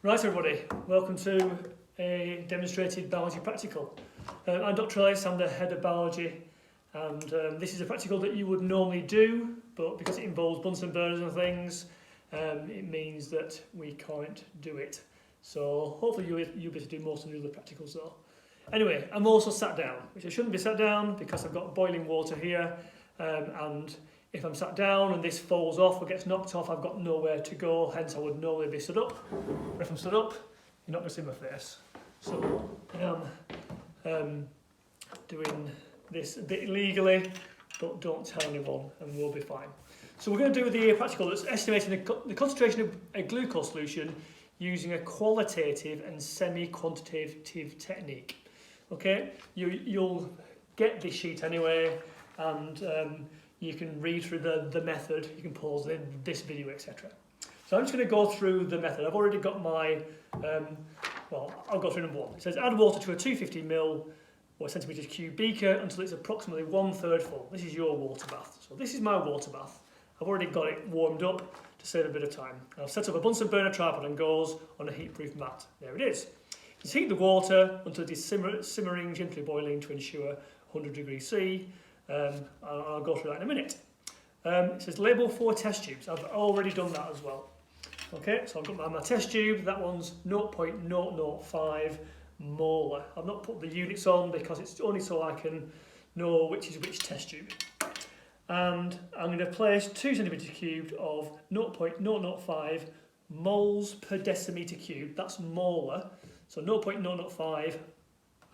Right everybody, welcome to a demonstrated biology practical. I'm Dr. Ellis, I'm the head of biology, and this is a practical that you would normally do, but because it involves Bunsen burners and things, it means that we can't do it. So hopefully you'll be able to do most of the other practicals though. Anyway, I'm also sat down, which I shouldn't be sat down because I've got boiling water here, and if I'm sat down and this falls off or gets knocked off, I've got nowhere to go, hence I would normally be stood up. But if I'm stood up, you're not going to see my face. So I am doing this a bit illegally, but don't tell anyone and we'll be fine. So we're going to do the practical that's estimating the concentration of a glucose solution using a qualitative and semi-quantitative technique. Okay, you'll get this sheet anyway, and you can read through the method, you can pause this video, etc. So I'm just going to go through the method. I've already got my, well, I'll go through number one. It says add water to a 250 ml or centimetres cube beaker until it's approximately 1/3 full. This is your water bath. So this is my water bath. I've already got it warmed up to save a bit of time. I've set up a Bunsen burner tripod and goes on a heat-proof mat. There it is. Just heat the water until it is simmering, gently boiling to ensure 100 degrees C. I'll go through that in a minute. It says label 4 test tubes. I've already done that as well. Okay, so I've got my test tube. That one's 0.005 molar. I've not put the units on because it's only so I can know which is which test tube. And I'm going to place 2 centimetres cubed of 0.005 moles per decimetre cubed. That's molar. So 0.005.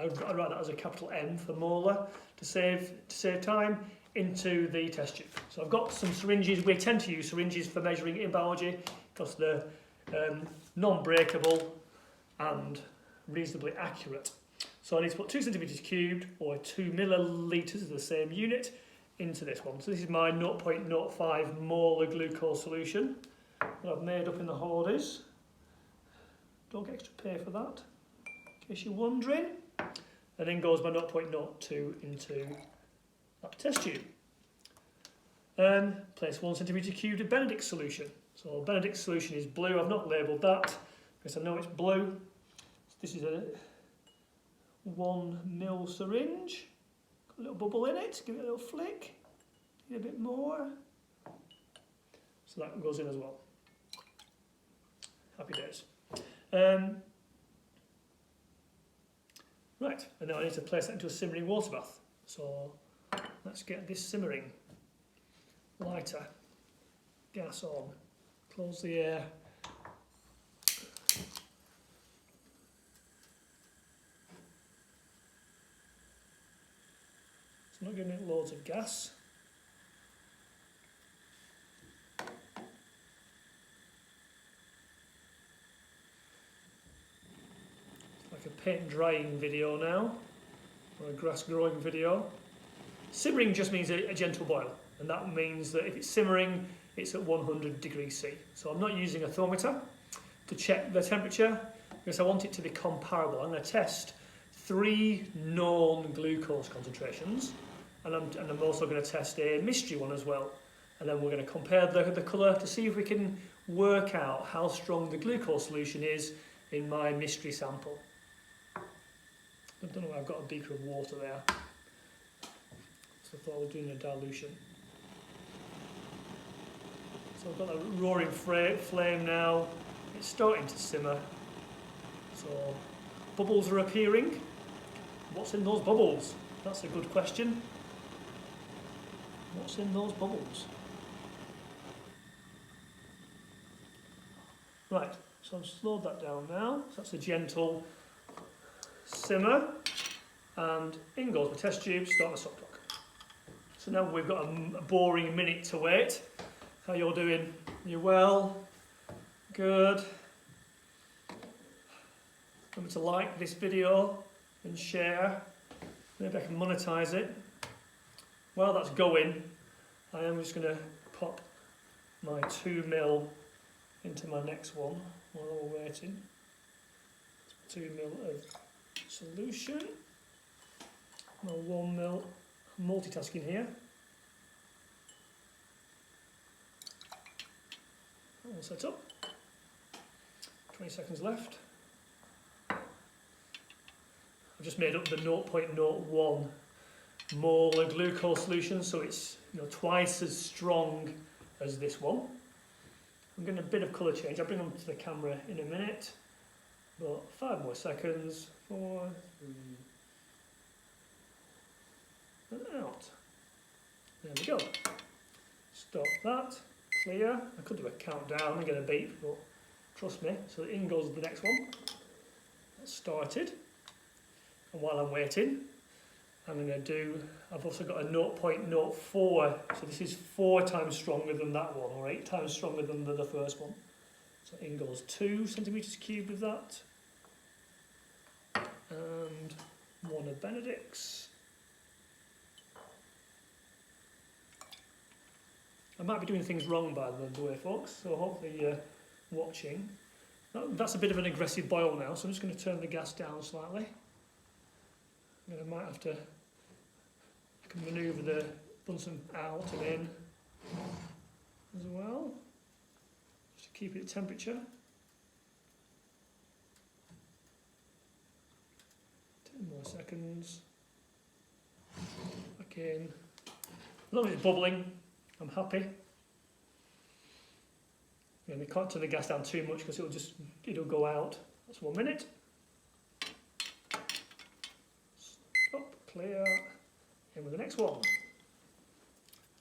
I'd write that as a capital M for molar to save time into the test tube. So I've got some syringes. We tend to use syringes for measuring in biology because they're non-breakable and reasonably accurate. So I need to put 2 centimetres cubed or 2 millilitres of the same unit into this one. So this is my 0.05 molar glucose solution that I've made up in the hoarders. Don't get extra pay for that, in case you're wondering. And then goes my 0.02 into that test tube. Place 1 centimetre cubed of Benedict solution. So Benedict solution is blue. I've not labelled that because I know it's blue. So this is a 1 ml syringe. Got a little bubble in it. Give it a little flick. Need a bit more. So that goes in as well. Happy days. Right, and now I need to place that into a simmering water bath. So let's get this simmering. Lighter, gas on, close the air. It's not giving it loads of gas. Like a paint drying video now, or a grass growing video. Simmering just means a gentle boil, and that means that if it's simmering, it's at 100 degrees C. So I'm not using a thermometer to check the temperature because I want it to be comparable. I'm going to test 3 known glucose concentrations, and I'm also going to test a mystery one as well. And then we're going to compare the colour to see if we can work out how strong the glucose solution is in my mystery sample. I don't know, I've got a beaker of water there, so I thought I was doing a dilution. So I've got a roaring flame now, it's starting to simmer, so bubbles are appearing. What's in those bubbles? That's a good question. What's in those bubbles? Right, so I've slowed that down now, so that's a gentle simmer, and in goes my test tube, start my stop clock. So now we've got a boring minute to wait. How you're doing? You well? Good. Remember to like this video and share. Maybe I can monetize it. While that's going, I am just going to pop my 2 ml into my next one while we're waiting. 2 ml of solution. My 1 ml, multitasking here. All set up. 20 seconds left. I've just made up the 0.01 mole of glucose solution, so it's twice as strong as this one. I'm getting a bit of colour change. I'll bring them to the camera in a minute. But 5 more seconds. 4, 3, and out. There we go. Stop that. Clear. I could do a countdown and get a beep, but trust me. So in goes the next one. That's started. And while I'm waiting, I'm going to do, I've also got a 0.04, so this is 4 times stronger than that one, or 8 times stronger than the first one. So in goes 2 centimetres cubed of that. And one of Benedict's. I might be doing things wrong by the way, folks, so hopefully you're watching. That's a bit of an aggressive boil now, so I'm just going to turn the gas down slightly. And I might have to manoeuvre the Bunsen out and in as well, just to keep it at temperature. 10 more seconds. Back in. As long as it's bubbling, I'm happy. And we can't turn the gas down too much because it'll go out. That's 1 minute. Stop, clear. In with the next one.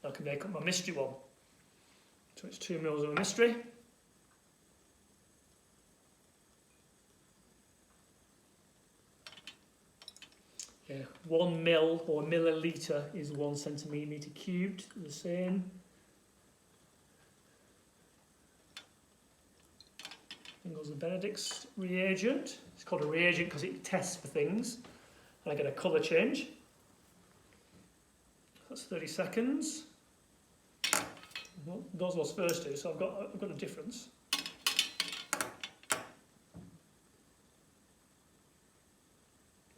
I can make up my mystery one. So it's 2 mils of a mystery. Yeah, 1 mil or milliliter is 1 centimetre cubed, the same. Then goes the Benedict's reagent. It's called a reagent because it tests for things. And I get a colour change. That's 30 seconds. Well, those was first two, so I've got a difference.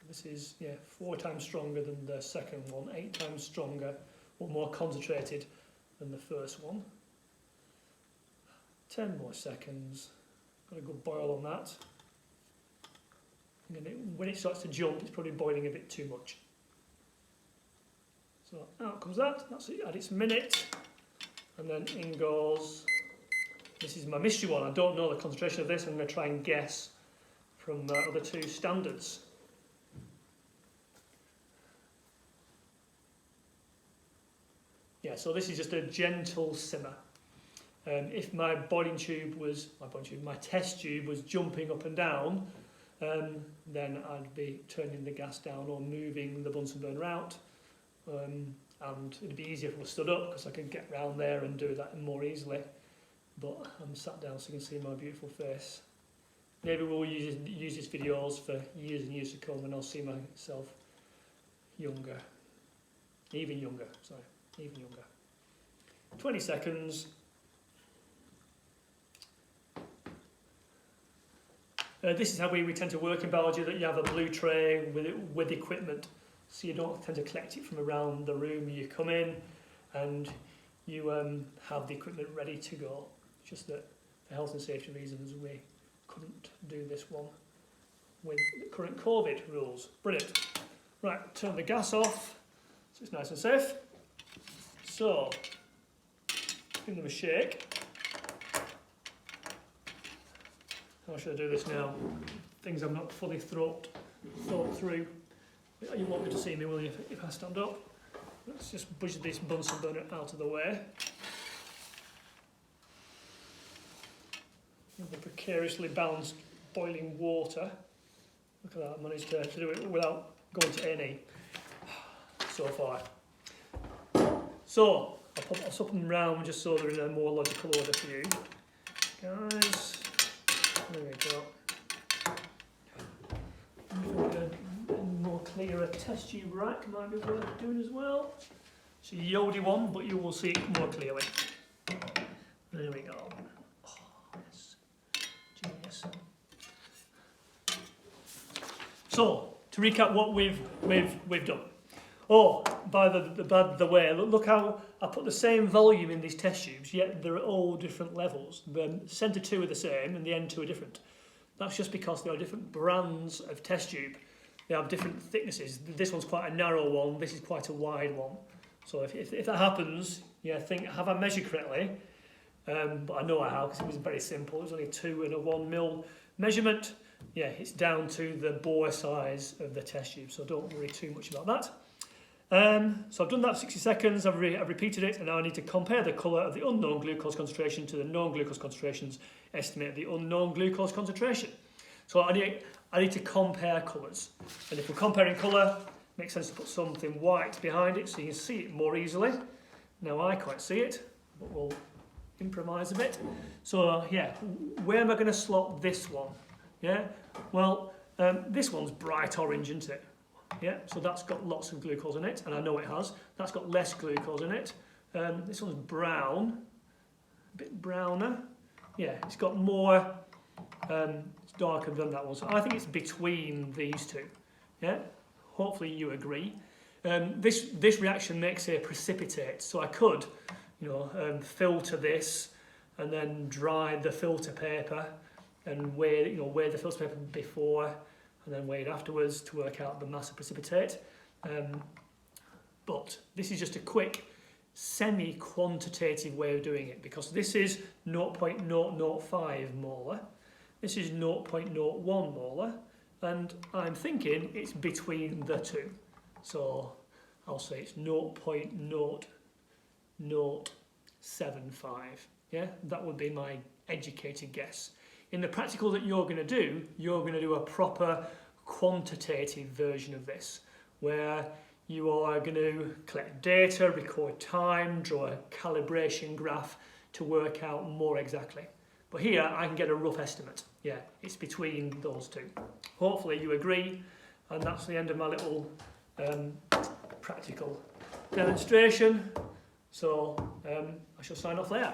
This is 4 times stronger than the second one, 8 times stronger or more concentrated than the first one. 10 more seconds. Got a good boil on that. And when it starts to jump, it's probably boiling a bit too much. So out comes that. That's it at its minute. And then in goes, this is my mystery one. I don't know the concentration of this. I'm going to try and guess from the other 2 standards. Yeah, so this is just a gentle simmer. If my test tube was jumping up and down, then I'd be turning the gas down or moving the Bunsen burner out. And it'd be easier if I was stood up because I could get round there and do that more easily. But I'm sat down so you can see my beautiful face. Maybe we'll use these videos for years and years to come and I'll see myself younger. Even younger. 20 seconds. This is how we tend to work in biology, that you have a blue tray with equipment. So you don't tend to collect it from around the room. You come in and you have the equipment ready to go. Just that for health and safety reasons we couldn't do this one with the current COVID rules. Brilliant. Right, turn the gas off so it's nice and safe. So, give them a shake. How should I do this now? Things I've not fully thought through. You won't be able to see me, will you, if I stand up? Let's just push this Bunsen burner out of the way. With the precariously balanced boiling water. Look at that, I managed to do it without going to A&E so far. So, I'll swap them round just so they're in a more logical order for you. Guys, there we go. More clearer test tube rack might be worth doing as well. It's a Yodi one, but you will see it more clearly. There we go. Oh, yes. Genius. So, to recap what we've done. Oh, by the way, look how I put the same volume in these test tubes, yet they're at all different levels. The centre 2 are the same and the end 2 are different. That's just because there are different brands of test tube. They have different thicknesses. This one's quite a narrow one, this is quite a wide one. So if that happens, yeah, think, have I measured correctly? But I know I have, because it was very simple. It was only 2 and a 1 mil measurement. Yeah, it's down to the bore size of the test tube, so don't worry too much about that. So I've done that for 60 seconds, I've repeated it, and now I need to compare the colour of the unknown glucose concentration to the known glucose concentrations, estimate the unknown glucose concentration. So I need to compare colours, and if we're comparing colour, it makes sense to put something white behind it so you can see it more easily. Now I can't see it, but we'll improvise a bit. So yeah, where am I going to slot this one? Yeah, well, this one's bright orange, isn't it? Yeah, so that's got lots of glucose in it, and I know it has. That's got less glucose in it. This one's brown, a bit browner. Yeah, it's got more, it's darker than that one. So I think it's between these two. Yeah, hopefully you agree. This reaction makes a precipitate, so I could, filter this and then dry the filter paper and weigh the filter paper before and then weigh it afterwards to work out the mass of precipitate. But this is just a quick semi-quantitative way of doing it, because this is 0.005 molar, this is 0.01 molar, and I'm thinking it's between the two. So I'll say it's 0.0075. Yeah, that would be my educated guess. In the practical that you're going to do a proper quantitative version of this, where you are going to collect data, record time, draw a calibration graph to work out more exactly. But here I can get a rough estimate. Yeah, it's between those two. Hopefully you agree, and that's the end of my little practical demonstration. So I shall sign off there.